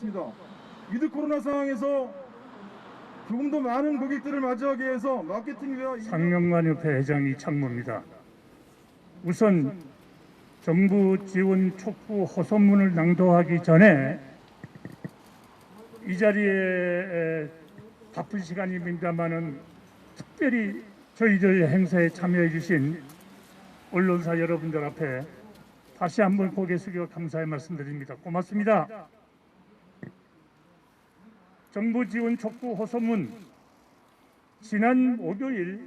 있습니다. 위드 코로나 상황에서 조금 더 많은 고객들을 맞이하기 위해서 마케팅비와 상영관협회 회장이 창모입니다. 우선 정부 지원 촉구 호소문을 낭독하기 전에 이 자리에 바쁜 시간입니다만은 특별히 저희들 행사에 참여해 주신 언론사 여러분들 앞에 다시 한번 고개 숙여 감사의 말씀드립니다. 고맙습니다. 정부 지원 촉구 호소문 지난 목요일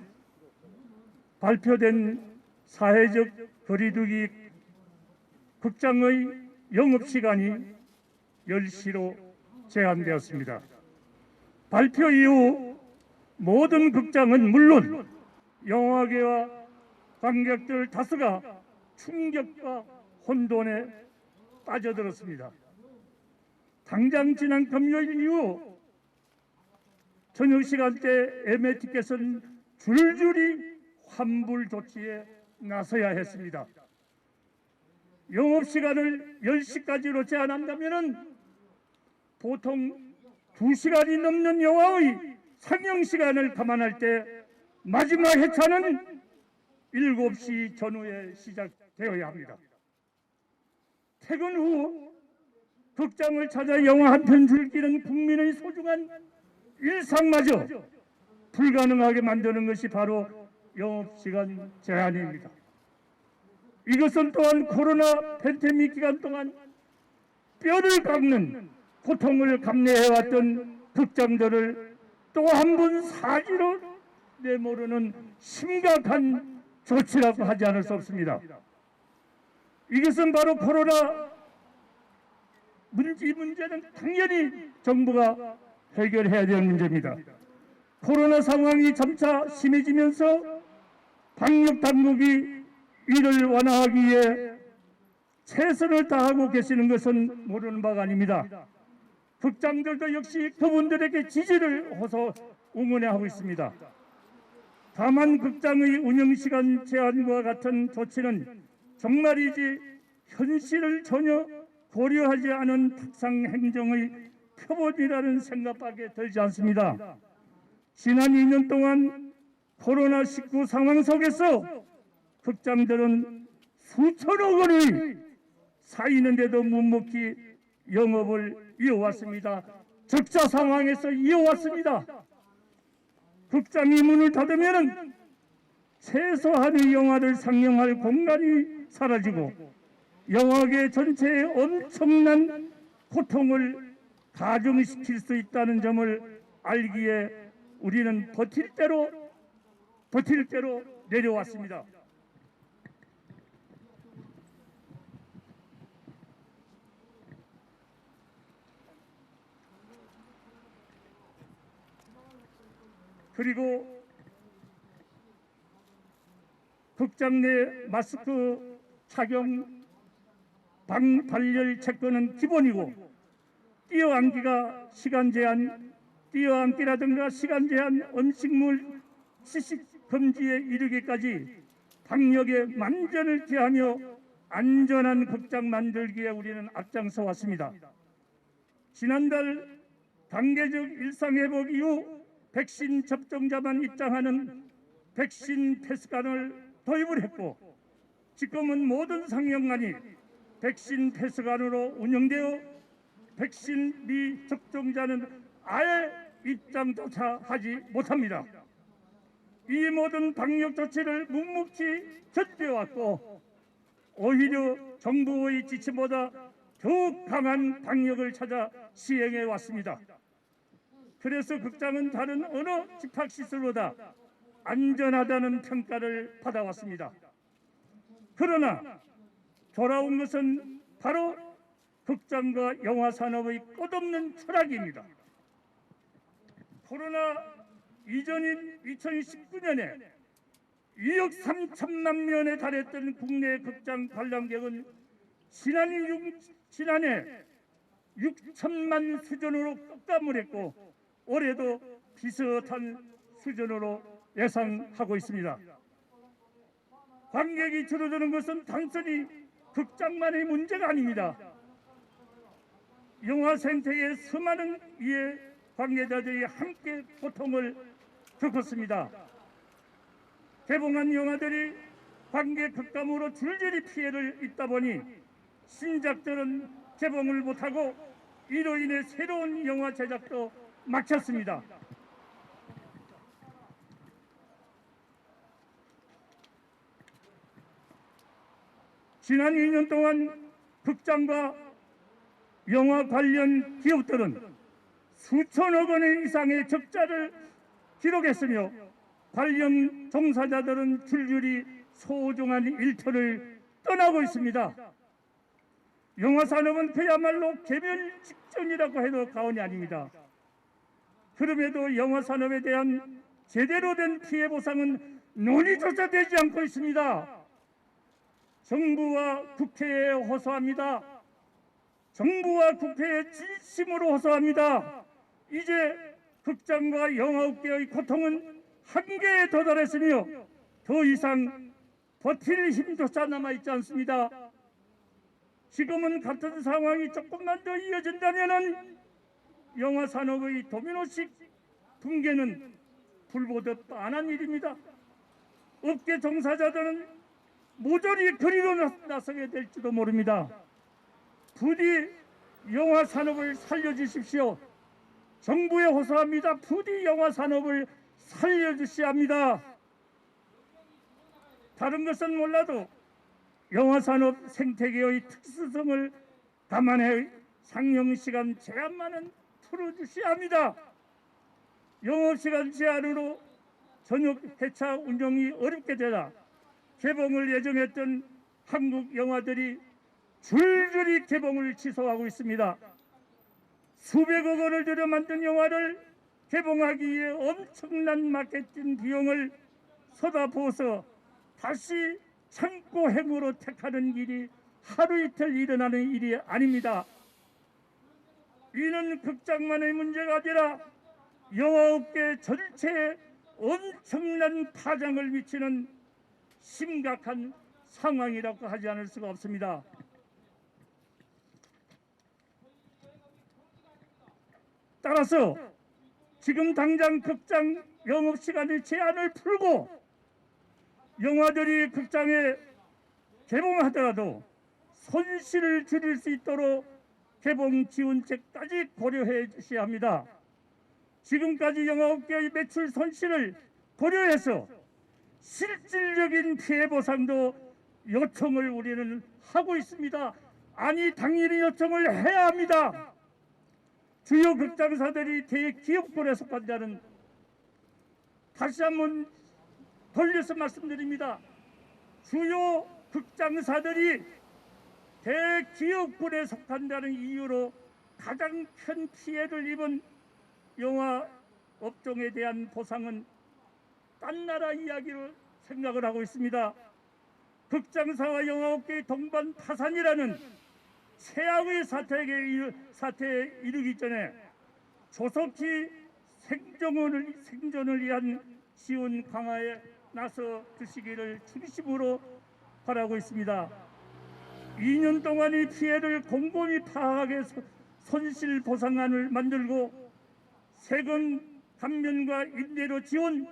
발표된 사회적 거리두기 극장의 영업시간이 10시로 제한되었습니다. 발표 이후 모든 극장은 물론 영화계와 관객들 다수가 충격과 혼돈에 빠져들었습니다. 당장 지난 금요일 이후 저녁 시간대 MAT께서는 줄줄이 환불 조치에 나서야 했습니다. 영업시간을 10시까지로 제한한다면 보통 2시간이 넘는 영화의 상영시간을 감안할 때 마지막 회차는 7시 전후에 시작되어야 합니다. 퇴근 후 극장을 찾아 영화 한 편 즐기는 국민의 소중한 일상마저 불가능하게 만드는 것이 바로 영업시간 제한입니다. 이것은 또한 코로나 팬데믹 기간 동안 뼈를 깎는 고통을 감내해왔던 극장들을 또 한 번 사지로 내모르는 심각한 조치라고 하지 않을 수 없습니다. 이것은 바로 코로나 문제는 당연히 정부가 해결해야 되는 문제입니다. 코로나 상황이 점차 심해지면서 방역 당국이 이를 완화하기 위해 최선을 다하고 계시는 것은 모르는 바가 아닙니다. 극장들도 역시 그분들에게 지지를 호소 응원하고 있습니다. 다만 극장의 운영시간 제한과 같은 조치는 정말이지 현실을 전혀 고려하지 않은 탁상 행정의 표본이라는 생각밖에 들지 않습니다. 지난 2년 동안 코로나19 상황 속에서 극장들은 수천억 원이 쌓이는데도 묵묵히 영업을 이어왔습니다. 적자 상황에서 이어왔습니다. 극장이 문을 닫으면 최소한의 영화를 상영할 공간이 사라지고 영화계 전체에 엄청난 고통을 가중시킬 수 있다는 점을 알기에 우리는 버틸 대로 내려왔습니다. 그리고 극장 내 마스크 착용 발열 체크는 기본이고 뛰어앉기라든가 시간 제한 음식물 시식 금지에 이르기까지 방역에 만전을 기하며 안전한 극장 만들기에 우리는 앞장서 왔습니다. 지난달 단계적 일상회복 이후 백신 접종자만 입장하는 백신 패스관을 도입을 했고 지금은 모든 상영관이 백신 패스관으로 운영되어 백신 미접종자는 아예 입장조차 하지 못합니다. 이 모든 방역 조치를 묵묵히 견뎌왔고 오히려 정부의 지침보다 더욱 강한 방역을 찾아 시행해 왔습니다. 그래서 극장은 다른 어느 집합시설보다 안전하다는 평가를 받아왔습니다. 그러나 돌아온 것은 바로 극장과 영화 산업의 끝없는 추락입니다. 코로나 이전인 2019년에 2억 3천만 명에 달했던 국내 극장 관람객은 지난해 6천만 수준으로 급감을했고 올해도 비슷한 수준으로 예상하고 있습니다. 관객이 줄어드는 것은 단순히 극장만의 문제가 아닙니다. 영화 생태계의 수많은 이해 관계자들이 함께 고통을 겪었습니다. 개봉한 영화들이 관계 극감으로 줄줄이 피해를 입다 보니 신작들은 개봉을 못하고 이로 인해 새로운 영화 제작도 막혔습니다. 지난 2년 동안 극장과 영화 관련 기업들은 수천억 원 이상의 적자를 기록했으며 관련 종사자들은 줄줄이 소중한 일터를 떠나고 있습니다. 영화 산업은 그야말로 개멸 직전이라고 해도 과언이 아닙니다. 그럼에도 영화 산업에 대한 제대로 된 피해 보상은 논의조차 되지 않고 있습니다. 정부와 국회에 호소합니다. 정부와 국회에 진심으로 호소합니다. 이제 극장과 영화업계의 고통은 한계에 도달했으며 더 이상 버틸 힘조차 남아있지 않습니다. 지금은 같은 상황이 조금만 더 이어진다면 영화 산업의 도미노식 붕괴는 불보듯 뻔한 일입니다. 업계 종사자들은 모조리 그리로 나서게 될지도 모릅니다. 부디 영화 산업을 살려주십시오. 정부에 호소합니다. 부디 영화 산업을 살려주셔야 합니다. 다른 것은 몰라도 영화 산업 생태계의 특수성을 감안해 상영시간 제한만은 풀어주셔야 합니다. 영업시간 제한으로 저녁 회차 운영이 어렵게 되다 개봉을 예정했던 한국 영화들이 줄줄이 개봉을 취소하고 있습니다. 수백억 원을 들여 만든 영화를 개봉하기 위해 엄청난 마케팅 비용을 쏟아부어서 다시 창고 행으로 택하는 일이 하루 이틀 일어나는 일이 아닙니다. 이는 극장만의 문제가 아니라 영화업계 전체에 엄청난 파장을 미치는 심각한 상황이라고 하지 않을 수가 없습니다. 따라서 지금 당장 극장 영업시간의 제한을 풀고 영화들이 극장에 개봉하더라도 손실을 줄일 수 있도록 개봉 지원책까지 고려해 주셔야 합니다. 지금까지 영화업계의 매출 손실을 고려해서 실질적인 피해 보상도 요청을 우리는 하고 있습니다. 아니 당연히 요청을 해야 합니다. 주요 극장사들이 대기업권에 속한다는 다시 한번 돌려서 말씀드립니다. 주요 극장사들이 대기업권에 속한다는 이유로 가장 큰 피해를 입은 영화 업종에 대한 보상은 딴 나라 이야기로 생각을 하고 있습니다. 극장사와 영화업계의 동반 파산이라는 최악의 사태에 이르기 전에 조속히 생존을 위한 지원 강화에 나서 주시기를 중심으로 바라고 있습니다. 2년 동안의 피해를 곰곰이 파악해 손실 보상안을 만들고 세금 감면과 임대료 지원,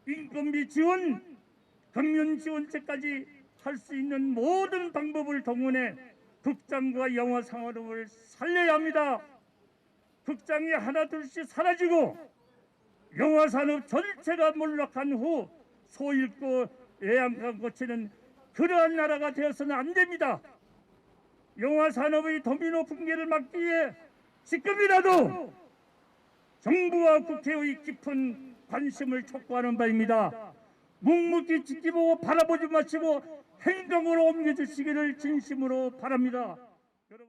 인건비 지원, 금연 지원책까지 할 수 있는 모든 방법을 동원해 극장과 영화 산업을 살려야 합니다. 극장이 하나둘씩 사라지고 영화 산업 전체가 몰락한 후 소잃고 애양간 고치는 그러한 나라가 되어서는 안 됩니다. 영화 산업의 도미노 붕괴를 막기 위해 지금이라도 정부와 국회의 깊은 관심을 촉구하는 바입니다. 묵묵히 지켜보고 바라보지 마시고 행동으로 옮겨주시기를 진심으로 바랍니다.